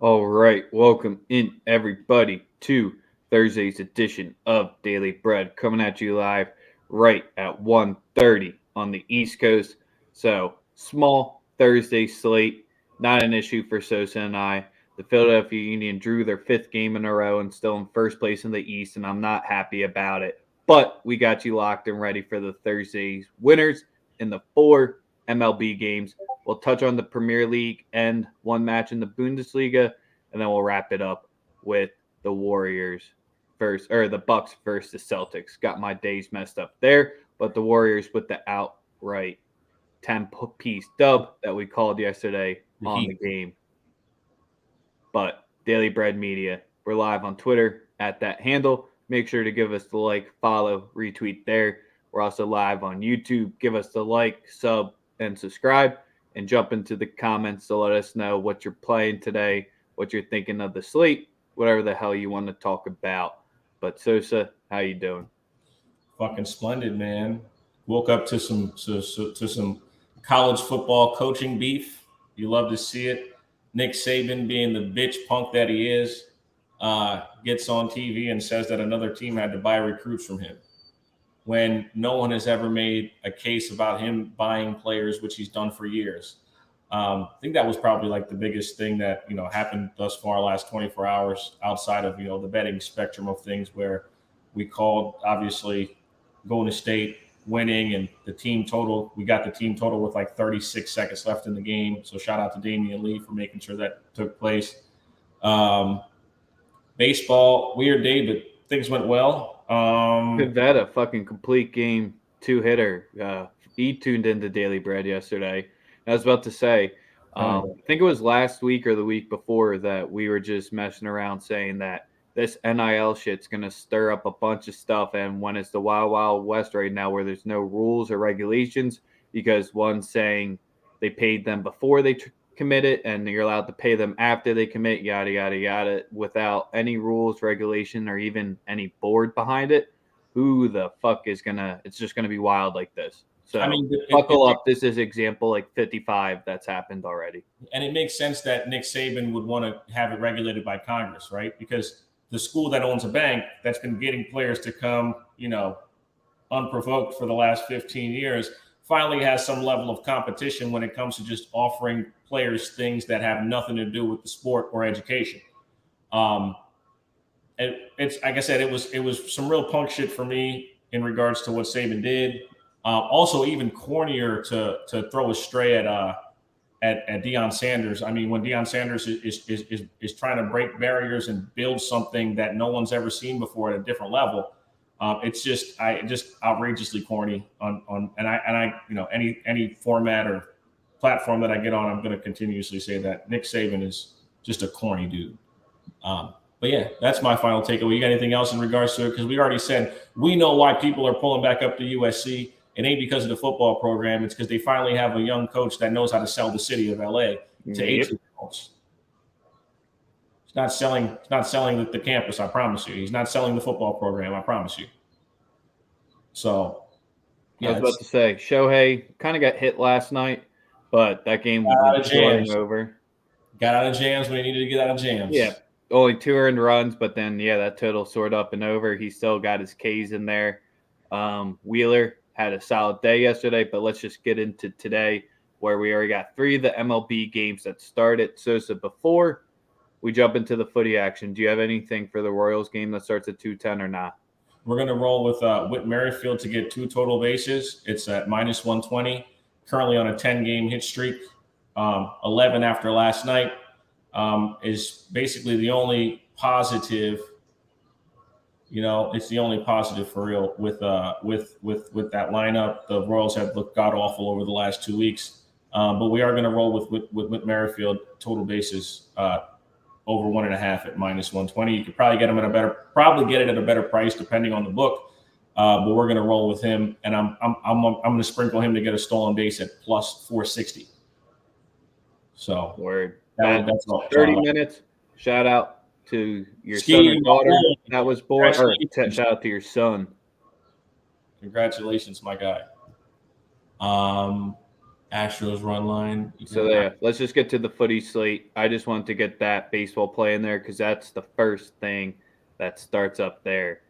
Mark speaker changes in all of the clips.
Speaker 1: All right, welcome in everybody to Thursday's edition of Daily Bread, coming at you live right at 1:30 on the East Coast. So, small Thursday slate, not an issue for Sosa and I. The Philadelphia Union drew their fifth game in a row and still in first place in the East, and I'm not happy about it. But we got you locked and ready for the Thursday's winners in the four MLB games. We'll touch on the Premier League and one match in the Bundesliga, and then we'll wrap it up with the Warriors versus or the Bucks versus the Celtics. Got my days messed up there, but the Warriors with the outright 10-piece dub that we called yesterday on the game. But Daily Bread Media, we're live on Twitter at that handle. Make sure to give us the like, follow, retweet there. We're also live on YouTube. Give us the like, sub, and subscribe, and jump into the comments to let us know what you're playing today, what you're thinking of the slate, whatever the hell you want to talk about. But Sosa, how you doing?
Speaker 2: Fucking splendid, man. Woke up to some college football coaching beef. You love to see it. Nick Saban, being the bitch punk that he is, gets on TV and says that another team had to buy recruits from him, when no one has ever made a case about him buying players, which he's done for years. I think that was probably like the biggest thing that happened thus far last 24 hours, outside of the betting spectrum of things, where we called obviously Golden State winning and the team total. We got the team total with like 36 seconds left in the game. So shout out to Damian Lee for making sure that took place. Baseball, weird day, but things went well.
Speaker 1: Pivetta, fucking complete game, two-hitter. He tuned into Daily Bread yesterday. I was about to say, I think it was last week or the week before that we were just messing around saying that this NIL shit's going to stir up a bunch of stuff. And when it's the Wild Wild West right now where there's no rules or regulations, because one's saying they paid them before they commit it and you're allowed to pay them after they commit, yada, yada, yada, without any rules, regulation, or even any board behind it. Who the fuck is going to – it's just going to be wild like this. So buckle up. This is example like 55 that's happened already.
Speaker 2: And it makes sense that Nick Saban would want to have it regulated by Congress, right? Because the school that owns a bank that's been getting players to come, unprovoked for the last 15 years, finally has some level of competition when it comes to just offering players things that have nothing to do with the sport or education. It's like I said, it was some real punk shit for me in regards to what Saban did. Also, even cornier to throw a stray at Deion Sanders. I mean, when Deion Sanders is trying to break barriers and build something that no one's ever seen before at a different level, it's just outrageously corny. Any format or platform that I get on, I'm going to continuously say that Nick Saban is just a corny dude. But yeah, that's my final takeaway. You got anything else in regards to it? Because we already said we know why people are pulling back up to USC. It ain't because of the football program. It's because they finally have a young coach that knows how to sell the city of LA to 18-year-olds. He's not selling the campus, I promise you. He's not selling the football program, I promise you. So,
Speaker 1: yeah, I was about to say, Shohei kind of got hit last night, but that game was over.
Speaker 2: Got out of jams when he needed to get out of jams.
Speaker 1: Yeah, only 2 earned runs, but then, that total soared up and over. He still got his Ks in there. Wheeler had a solid day yesterday, but let's just get into today, where we already got 3 of the MLB games that started. Sosa, before we jump into the footy action, do you have anything for the Royals game that starts at 2:10 or not?
Speaker 2: We're going to roll with Whit Merrifield to get 2 total bases. It's at -120, currently on a 10-game hit streak. 11 after last night is basically the only positive. It's the only positive for real with that lineup. The Royals have looked god awful over the last 2 weeks, but we are going to roll with Merrifield total bases over 1.5 at -120. You could probably get him at a better price depending on the book, but we're going to roll with him, and I'm going to sprinkle him to get a stolen base at +460. So
Speaker 1: word. That's all. 30 minutes. Shout out to your son or daughter that was born, or shout out to your son.
Speaker 2: Congratulations, my guy. Astros run line.
Speaker 1: So there, let's just get to the footy slate. I just want to get that baseball play in there because that's the first thing that starts up there.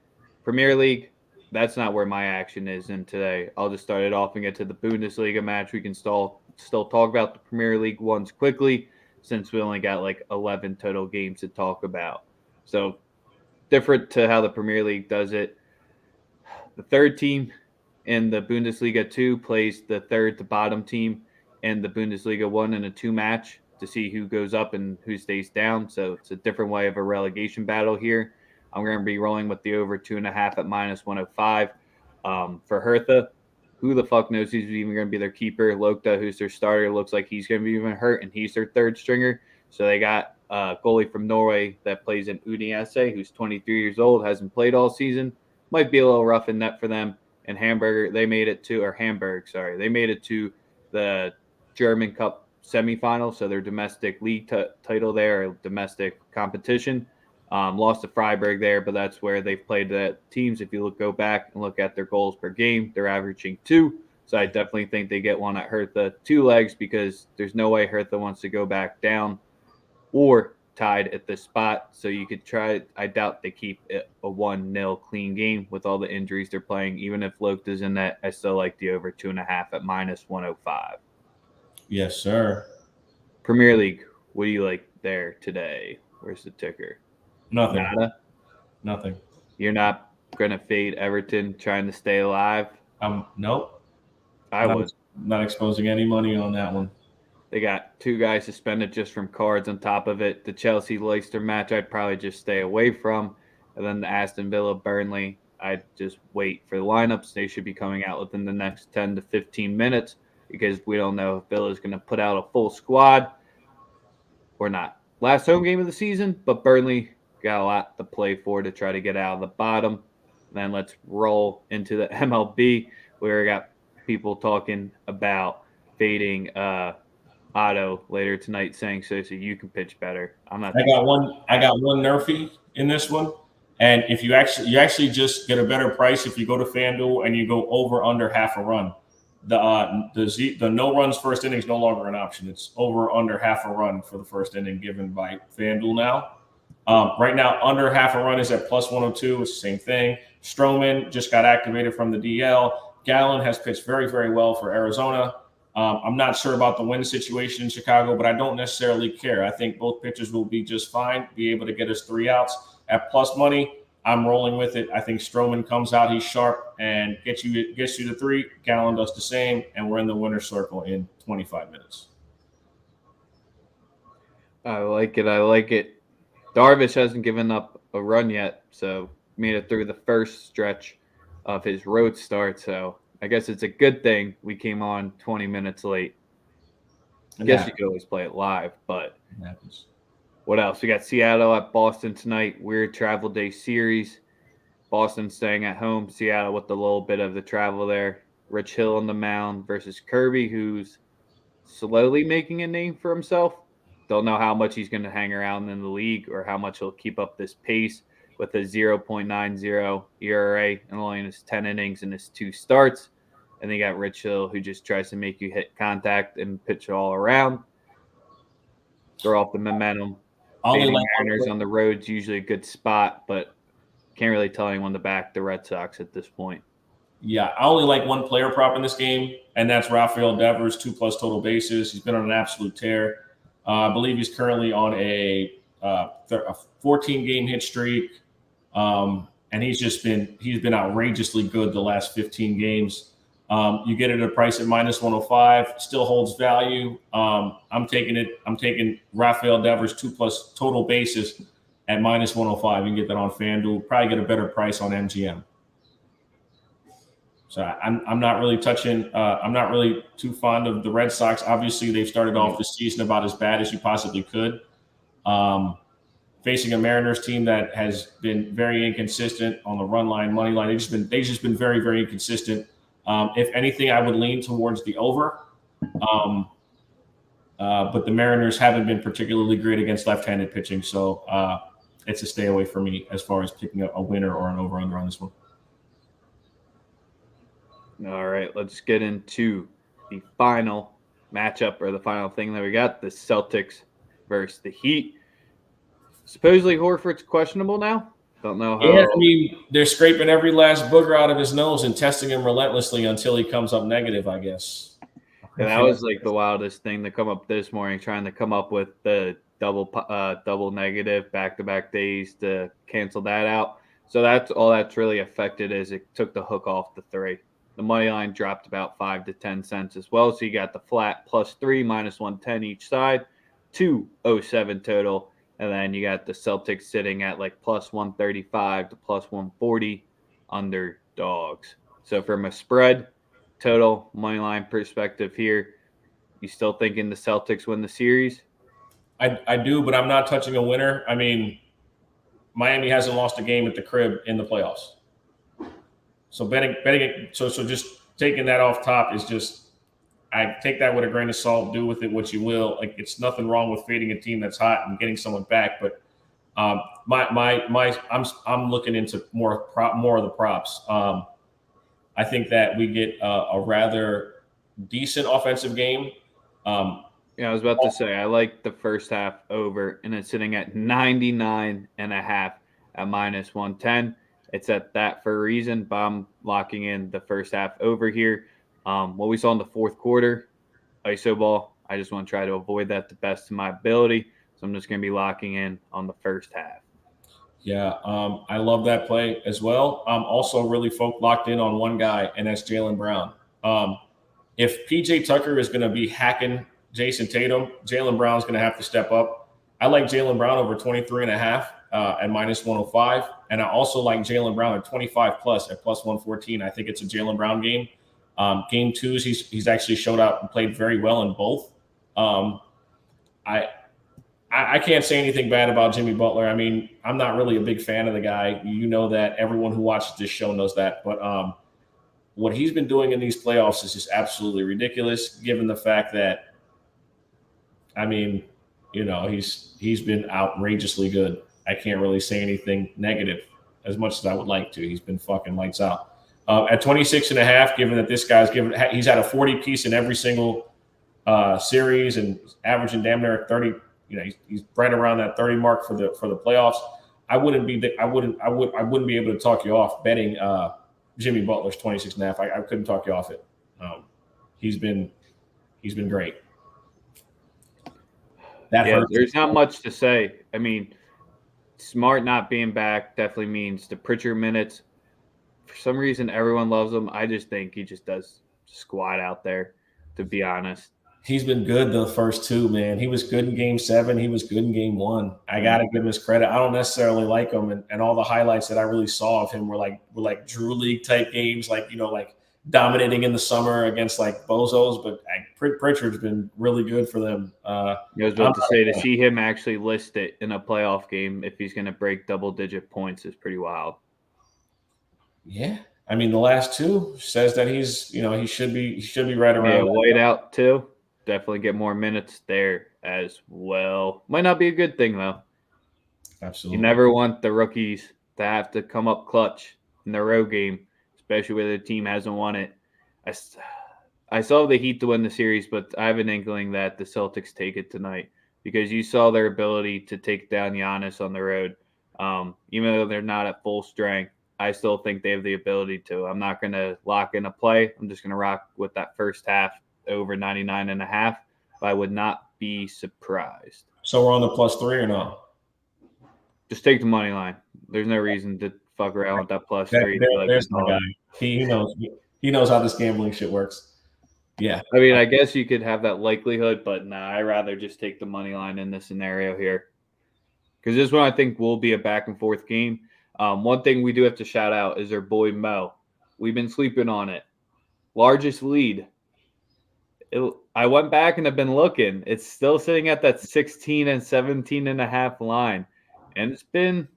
Speaker 1: Premier League, that's not where my action is in today. I'll just start it off and get to the Bundesliga match. We can still talk about the Premier League ones quickly since we only got like 11 total games to talk about. So different to how the Premier League does it. The third team in the Bundesliga 2 plays the third to bottom team in the Bundesliga 1 in a 2 match to see who goes up and who stays down. So it's a different way of a relegation battle here. I'm going to be rolling with the over 2.5 at minus 105 for Hertha. Who the fuck knows who's even going to be their keeper? Lokta, who's their starter, looks like he's going to be even hurt, and he's their third stringer. So they got a goalie from Norway that plays in Udinese, who's 23 years old, hasn't played all season. Might be a little rough in net for them. And Hamburg, they made it to the German Cup semifinal, so their domestic league title there, domestic competition. Lost to Freiburg there, but that's where they've played the teams. If you go back and look at their goals per game, they're averaging 2. So I definitely think they get one at Hertha 2 legs because there's no way Hertha wants to go back down or tied at this spot. So you could try. I doubt they keep it a 1-0 clean game with all the injuries they're playing. Even if Lokta's in that, I still like the over 2.5 at minus 105.
Speaker 2: Yes, sir.
Speaker 1: Premier League, what do you like there today? Where's the ticker?
Speaker 2: Nothing.
Speaker 1: Nada?
Speaker 2: Nothing.
Speaker 1: You're not going to fade Everton trying to stay alive?
Speaker 2: Nope.
Speaker 1: I was.
Speaker 2: Not exposing any money on that one.
Speaker 1: They got 2 guys suspended just from cards on top of it. The Chelsea-Leicester match, I'd probably just stay away from. And then the Aston Villa-Burnley, I'd just wait for the lineups. They should be coming out within the next 10 to 15 minutes because we don't know if Villa's going to put out a full squad or not. Last home game of the season, but Burnley got a lot to play for to try to get out of the bottom. Then let's roll into the MLB where we got people talking about fading Otto later tonight, saying Sosa, you can pitch better. I'm not.
Speaker 2: I got one Nerfy in this one, and if you actually just get a better price if you go to FanDuel and you go over under half a run. The no runs first inning is no longer an option. It's over under half a run for the first inning given by FanDuel now. Right now, under half a run is at plus 102. It's the same thing. Stroman just got activated from the DL. Gallen has pitched very, very well for Arizona. I'm not sure about the win situation in Chicago, but I don't necessarily care. I think both pitchers will be just fine, be able to get us 3 outs. At plus money, I'm rolling with it. I think Stroman comes out, he's sharp, and gets you to 3. Gallen does the same, and we're in the winner's circle in 25 minutes.
Speaker 1: I like it. Darvish hasn't given up a run yet, so made it through the first stretch of his road start. So I guess it's a good thing we came on 20 minutes late. I guess you could always play it live, but what else? We got Seattle at Boston tonight. Weird travel day series. Boston staying at home. Seattle with a little bit of the travel there. Rich Hill on the mound versus Kirby, who's slowly making a name for himself. Don't know how much he's going to hang around in the league or how much he'll keep up this pace with a 0.90 ERA and only in his 10 innings and his 2 starts. And they got Rich Hill, who just tries to make you hit contact and pitch all around. Throw off the momentum. Mariners on the road is usually a good spot, but can't really tell anyone to back the Red Sox at this point.
Speaker 2: Yeah, I only like one player prop in this game, and that's Rafael Devers, 2+ total bases. He's been on an absolute tear. I believe he's currently on a 14-game hit streak, and he's been outrageously good the last 15 games. You get it at a price at minus 105, still holds value. I'm taking Rafael Devers 2+ total bases at minus 105. You can get that on FanDuel. Probably get a better price on MGM. So I'm not really touching. I'm not really too fond of the Red Sox. Obviously, they've started off the season about as bad as you possibly could. Facing a Mariners team that has been very inconsistent on the run line, money line. They've just been very, very inconsistent. If anything, I would lean towards the over. But the Mariners haven't been particularly great against left-handed pitching, so it's a stay away for me as far as picking a winner or an over/under on this one.
Speaker 1: All right, let's get into the final matchup or the final thing that we got, the Celtics versus the Heat. Supposedly Horford's questionable now. Don't know how.
Speaker 2: Yeah, I mean, they're scraping every last booger out of his nose and testing him relentlessly until he comes up negative, I guess.
Speaker 1: Yeah, that was like the wildest thing to come up this morning, trying to come up with the double negative back-to-back days to cancel that out. So that's all that's really affected is it took the hook off the 3. The money line dropped about 5 to 10 cents as well. So you got the flat +3, -110 each side, 207 total. And then you got the Celtics sitting at like +135 to +140 underdogs. So from a spread, total, money line perspective here, you still thinking the Celtics win the series?
Speaker 2: I do, but I'm not touching a winner. I mean, Miami hasn't lost a game at the crib in the playoffs. So betting so just taking that off top is just, I take that with a grain of salt. Do with it what you will. Like, it's nothing wrong with fading a team that's hot and getting someone back, but I'm looking into more of the props. I think that we get a rather decent offensive game.
Speaker 1: Yeah, I was about to say, I like the first half over, and it's sitting at 99.5 at -110. It's at that for a reason, but I'm locking in the first half over here. What we saw in the fourth quarter, ISO ball, I just want to try to avoid that the best of my ability. So I'm just going to be locking in on the first half.
Speaker 2: Yeah, I love that play as well. I'm also really locked in on one guy, and that's Jaylen Brown. If PJ Tucker is going to be hacking Jason Tatum, Jaylen Brown's going to have to step up. I like Jaylen Brown over 23.5 at -105. And I also like Jaylen Brown at 25 plus at +114. I think it's a Jaylen Brown game. Game 2s, he's actually showed up and played very well in both. I can't say anything bad about Jimmy Butler. I mean, I'm not really a big fan of the guy. You know that. Everyone who watches this show knows that. But what he's been doing in these playoffs is just absolutely ridiculous, given the fact that, I mean, you know, he's been outrageously good. I can't really say anything negative as much as I would like to. He's been fucking lights out. At 26.5, given that this guy's he's had a 40 piece in every single series and averaging damn near 30. You know, he's right around that 30 mark for the playoffs. I wouldn't be able to talk you off betting Jimmy Butler's 26.5. I couldn't talk you off it. He's been great.
Speaker 1: There's not much to say. I mean, Smart not being back definitely means the Pritchard minutes. For some reason, everyone loves him. I just think he just does squat out there, to be honest.
Speaker 2: He's been good the first 2, man. He was good in game 7. He was good in game 1. I got to give him his credit. I don't necessarily like him. And all the highlights that I really saw of him were like Drew League type games, like, you know, like dominating in the summer against like bozos. But Pritchard's been really good for them.
Speaker 1: I was about to say, to see him actually list it in a playoff game if he's going to break double-digit points is pretty wild.
Speaker 2: Yeah. I mean, the last 2 says that he's, you know, he should be right around.
Speaker 1: Yeah, White out too. Definitely get more minutes there as well. Might not be a good thing, though.
Speaker 2: Absolutely.
Speaker 1: You never want the rookies to have to come up clutch in the road game, especially where the team hasn't won it. I saw the Heat to win the series, but I have an inkling that the Celtics take it tonight because you saw their ability to take down Giannis on the road. Even though they're not at full strength, I still think they have the ability to. I'm not going to lock in a play. I'm just going to rock with that first half over 99.5. But I would not be surprised.
Speaker 2: So we're on the +3 or no?
Speaker 1: Just take the money line. There's no reason to fuck around with that +3.
Speaker 2: There's my guy. He knows how this gambling shit works. Yeah.
Speaker 1: I mean, I guess you could have that likelihood, but nah, I'd rather just take the money line in this scenario here. Because this one I think will be a back and forth game. One thing we do have to shout out is our boy Mo. We've been sleeping on it. Largest lead. I went back and have been looking. It's still sitting at that 16 and 17.5 line. And it's been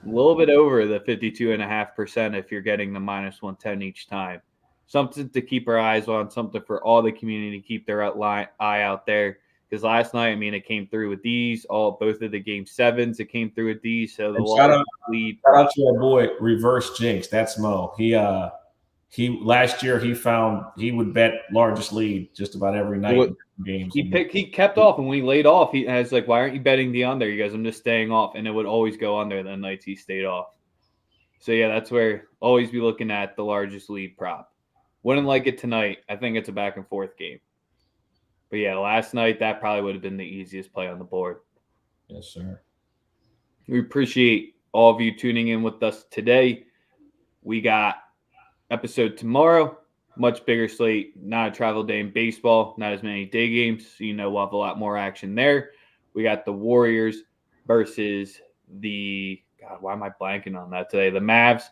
Speaker 1: a little bit over the 52.5% if you're getting the -110 each time. Something to keep our eyes on, something for all the community to keep their eye out there. Because last night, I mean, it came through with these. Both of the game 7s, it came through with these. So the
Speaker 2: shout out
Speaker 1: lead.
Speaker 2: Shout out to our boy Reverse Jinx. That's Mo. Last year he would bet largest lead just about every night in games.
Speaker 1: He kept off, and when he laid off, he was like, "Why aren't you betting the under?" He goes, "I'm just staying off," and it would always go under the nights he stayed off. So yeah, that's where always be looking at the largest lead prop. Wouldn't like it tonight. I think it's a back and forth game. But yeah, last night that probably would have been the easiest play on the board.
Speaker 2: Yes, sir.
Speaker 1: We appreciate all of you tuning in with us today. We got episode tomorrow, much bigger slate, not a travel day in baseball, not as many day games, so we'll have a lot more action there. We got the Warriors versus the why am I blanking on that today? The Mavs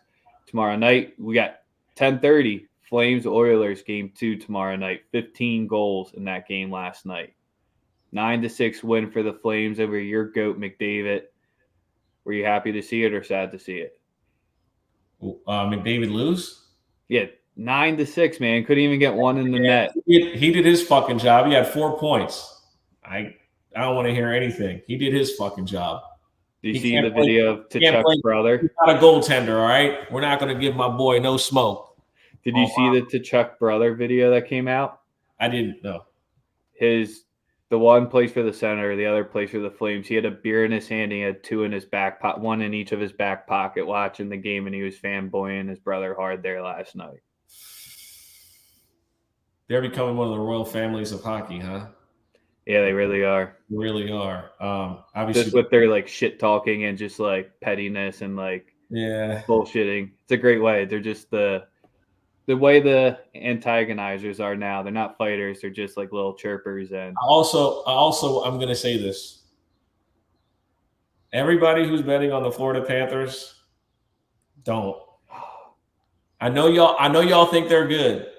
Speaker 1: tomorrow night. We got 10:30 Flames Oilers game 2 tomorrow night. 15 goals in that game last night. 9-6 win for the Flames over your GOAT McDavid. Were you happy to see it or sad to see it?
Speaker 2: McDavid lose?
Speaker 1: Yeah, 9-6, man. Couldn't even get one in the net.
Speaker 2: He did his fucking job. He had 4 points. I don't want to hear anything. He did his fucking job.
Speaker 1: Did you see the video of Tkachuk's brother?
Speaker 2: He's not a goaltender, all right? We're not going to give my boy no smoke.
Speaker 1: Did you see the Tkachuk brother video that came out?
Speaker 2: I didn't know.
Speaker 1: The one plays for the Center, the other plays for the Flames. He had a beer in his hand. He had 2 in his back pocket, 1 in each of his back pocket watching the game, and he was fanboying his brother hard there last night.
Speaker 2: They're becoming one of the royal families of hockey, huh?
Speaker 1: Yeah, they really are.
Speaker 2: They really are. Obviously,
Speaker 1: just with their shit talking and just pettiness and bullshitting. It's a great way. They're just the way the antagonizers are now. They're not fighters. They're just little chirpers. And
Speaker 2: also, I'm going to say this. Everybody who's betting on the Florida Panthers, don't. I know y'all think they're good.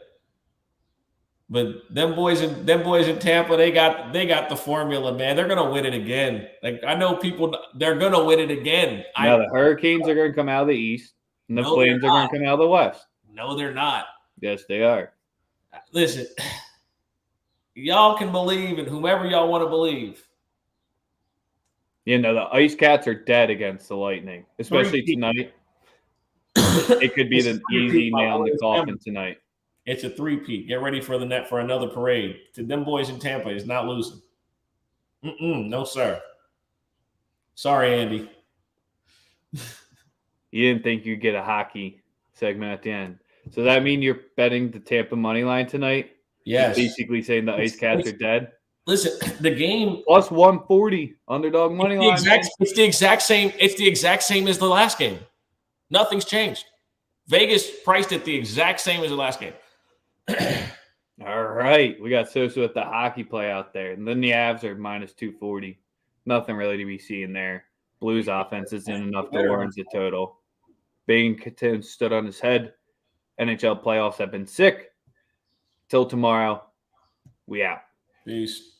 Speaker 2: But them boys in Tampa, they got the formula, man. They're gonna win it again. I know people, they're gonna win it again.
Speaker 1: No, the Hurricanes are gonna come out of the East, and the Flames are gonna come out of the West.
Speaker 2: No, they're not.
Speaker 1: Yes, they are.
Speaker 2: Listen, y'all can believe in whomever y'all want to believe.
Speaker 1: The Ice Cats are dead against the Lightning, especially tonight. It could be the easy nail in the coffin tonight.
Speaker 2: It's a 3-peat. Get ready for the net for another parade. To them boys in Tampa is not losing. No, sir. Sorry, Andy.
Speaker 1: You didn't think you'd get a hockey segment at the end. So does that mean you're betting the Tampa money line tonight?
Speaker 2: Yes.
Speaker 1: You're basically saying the Ice Cats are dead?
Speaker 2: Listen, the game
Speaker 1: plus 140 underdog money line.
Speaker 2: It's the exact same. It's the exact same as the last game. Nothing's changed. Vegas priced it the exact same as the last game.
Speaker 1: All right. We got Sosa with the hockey play out there. And then the Avs are minus 240. Nothing really to be seen there. Blues offense isn't enough to warrant the total. Binghamton stood on his head. NHL playoffs have been sick. Till tomorrow, we out.
Speaker 2: Peace.